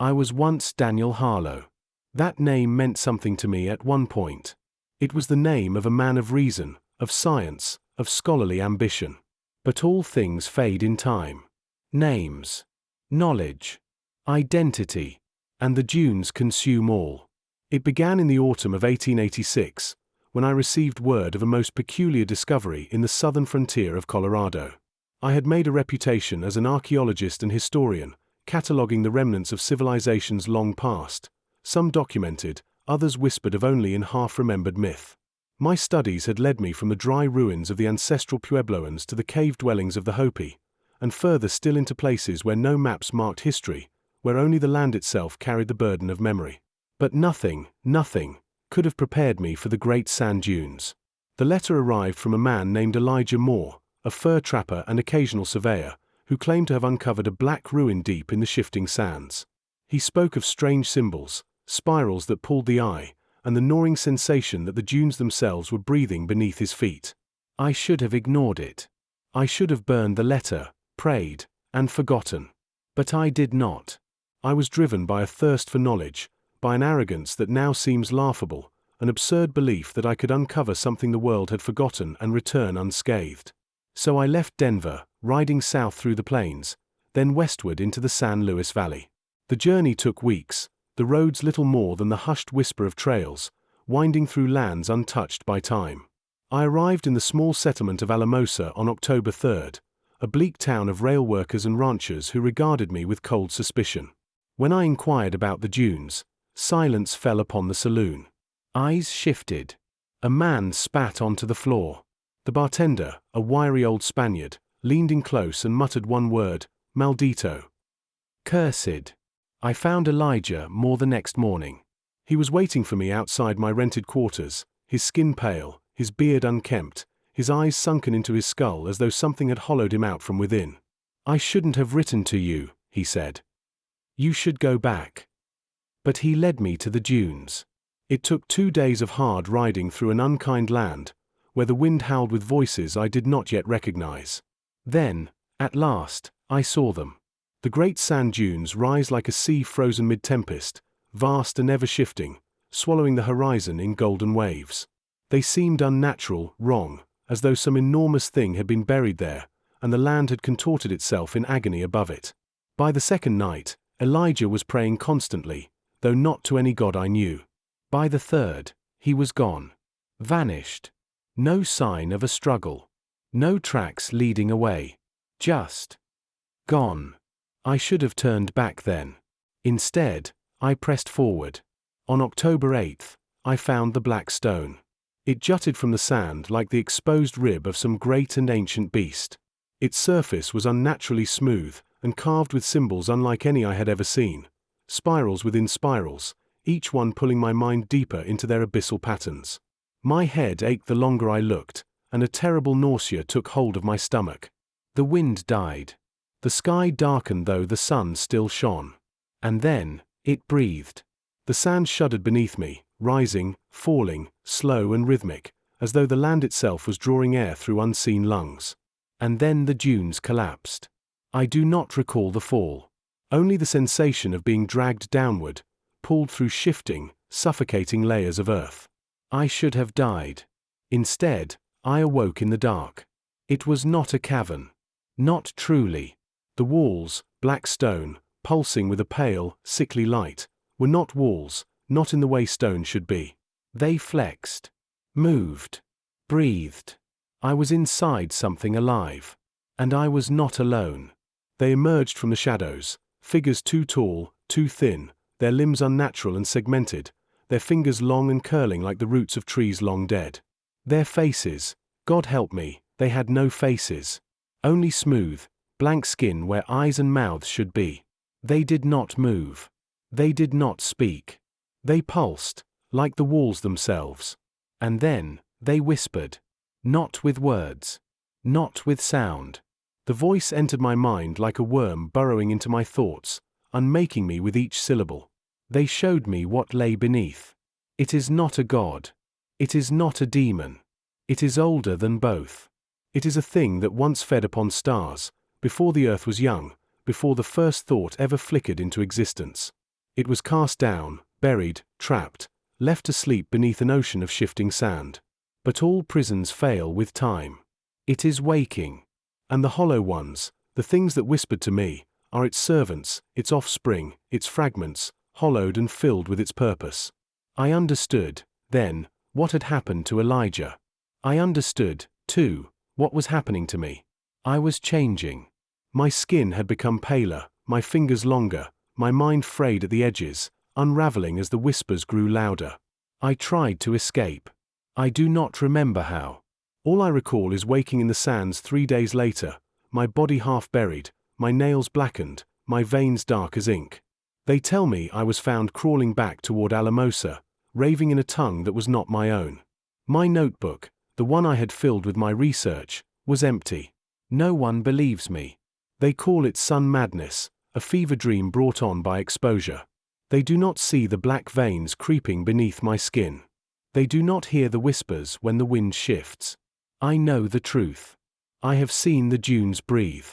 I was once Daniel Harlow. That name meant something to me at one point. It was the name of a man of reason, of science, of scholarly ambition. But all things fade in time. Names, knowledge, identity, and the dunes consume all. It began in the autumn of 1886, when I received word of a most peculiar discovery in the southern frontier of Colorado. I had made a reputation as an archaeologist and historian, cataloguing the remnants of civilizations long past, some documented, others whispered of only in half-remembered myth. My studies had led me from the dry ruins of the ancestral Puebloans to the cave dwellings of the Hopi, and further still into places where no maps marked history, where only the land itself carried the burden of memory. But nothing could have prepared me for the great sand dunes. The letter arrived from a man named Elijah Moore, a fur trapper and occasional surveyor, who claimed to have uncovered a black ruin deep in the shifting sands. He spoke of strange symbols, spirals that pulled the eye, and the gnawing sensation that the dunes themselves were breathing beneath his feet. I should have ignored it. I should have burned the letter, prayed, and forgotten. But I did not. I was driven by a thirst for knowledge, by an arrogance that now seems laughable, an absurd belief that I could uncover something the world had forgotten and return unscathed. So I left Denver, riding south through the plains, then westward into the San Luis Valley. The journey took weeks, the roads little more than the hushed whisper of trails, winding through lands untouched by time. I arrived in the small settlement of Alamosa on October 3rd, a bleak town of rail workers and ranchers who regarded me with cold suspicion. When I inquired about the dunes, silence fell upon the saloon. Eyes shifted. A man spat onto the floor. The bartender, a wiry old Spaniard, leaned in close and muttered one word, "Maldito." Cursed. I found Elijah Moore the next morning. He was waiting for me outside my rented quarters, his skin pale, his beard unkempt, his eyes sunken into his skull as though something had hollowed him out from within. "I shouldn't have written to you," he said. "You should go back." But he led me to the dunes. It took 2 days of hard riding through an unkind land, where the wind howled with voices I did not yet recognize. Then, at last, I saw them. The great sand dunes rise like a sea frozen mid-tempest, vast and ever-shifting, swallowing the horizon in golden waves. They seemed unnatural, wrong, as though some enormous thing had been buried there, and the land had contorted itself in agony above it. By the second night, Elijah was praying constantly, though not to any god I knew. By the third, he was gone. Vanished. No sign of a struggle. No tracks leading away. Just gone. I should have turned back then. Instead, I pressed forward. On October 8th, I found the black stone. It jutted from the sand like the exposed rib of some great and ancient beast. Its surface was unnaturally smooth and carved with symbols unlike any I had ever seen, spirals within spirals, each one pulling my mind deeper into their abyssal patterns. My head ached the longer I looked, and a terrible nausea took hold of my stomach. The wind died. The sky darkened though the sun still shone. And then, it breathed. The sand shuddered beneath me, rising, falling, slow and rhythmic, as though the land itself was drawing air through unseen lungs. And then the dunes collapsed. I do not recall the fall. Only the sensation of being dragged downward, pulled through shifting, suffocating layers of earth. I should have died. Instead, I awoke in the dark. It was not a cavern. Not truly. The walls, black stone, pulsing with a pale, sickly light, were not walls, not in the way stone should be. They flexed, moved, breathed. I was inside something alive. And I was not alone. They emerged from the shadows, figures too tall, too thin, their limbs unnatural and segmented, their fingers long and curling like the roots of trees long dead. Their faces, God help me, they had no faces. Only smooth, blank skin where eyes and mouths should be. They did not move. They did not speak. They pulsed, like the walls themselves. And then, they whispered. Not with words. Not with sound. The voice entered my mind like a worm burrowing into my thoughts, unmaking me with each syllable. They showed me what lay beneath. It is not a god. It is not a demon. It is older than both. It is a thing that once fed upon stars, before the earth was young, before the first thought ever flickered into existence. It was cast down, buried, trapped, left to sleep beneath an ocean of shifting sand. But all prisons fail with time. It is waking. And the hollow ones, the things that whispered to me, are its servants, its offspring, its fragments, hollowed and filled with its purpose. I understood, then, what had happened to Elijah. I understood, too, what was happening to me. I was changing. My skin had become paler, my fingers longer, my mind frayed at the edges, unraveling as the whispers grew louder. I tried to escape. I do not remember how. All I recall is waking in the sands 3 days later, my body half buried, my nails blackened, my veins dark as ink. They tell me I was found crawling back toward Alamosa, raving in a tongue that was not my own. My notebook, the one I had filled with my research, was empty. No one believes me. They call it sun madness, a fever dream brought on by exposure. They do not see the black veins creeping beneath my skin. They do not hear the whispers when the wind shifts. I know the truth. I have seen the dunes breathe.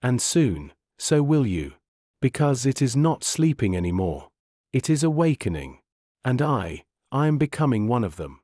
And soon, so will you. Because it is not sleeping anymore. It is awakening. And I am becoming one of them.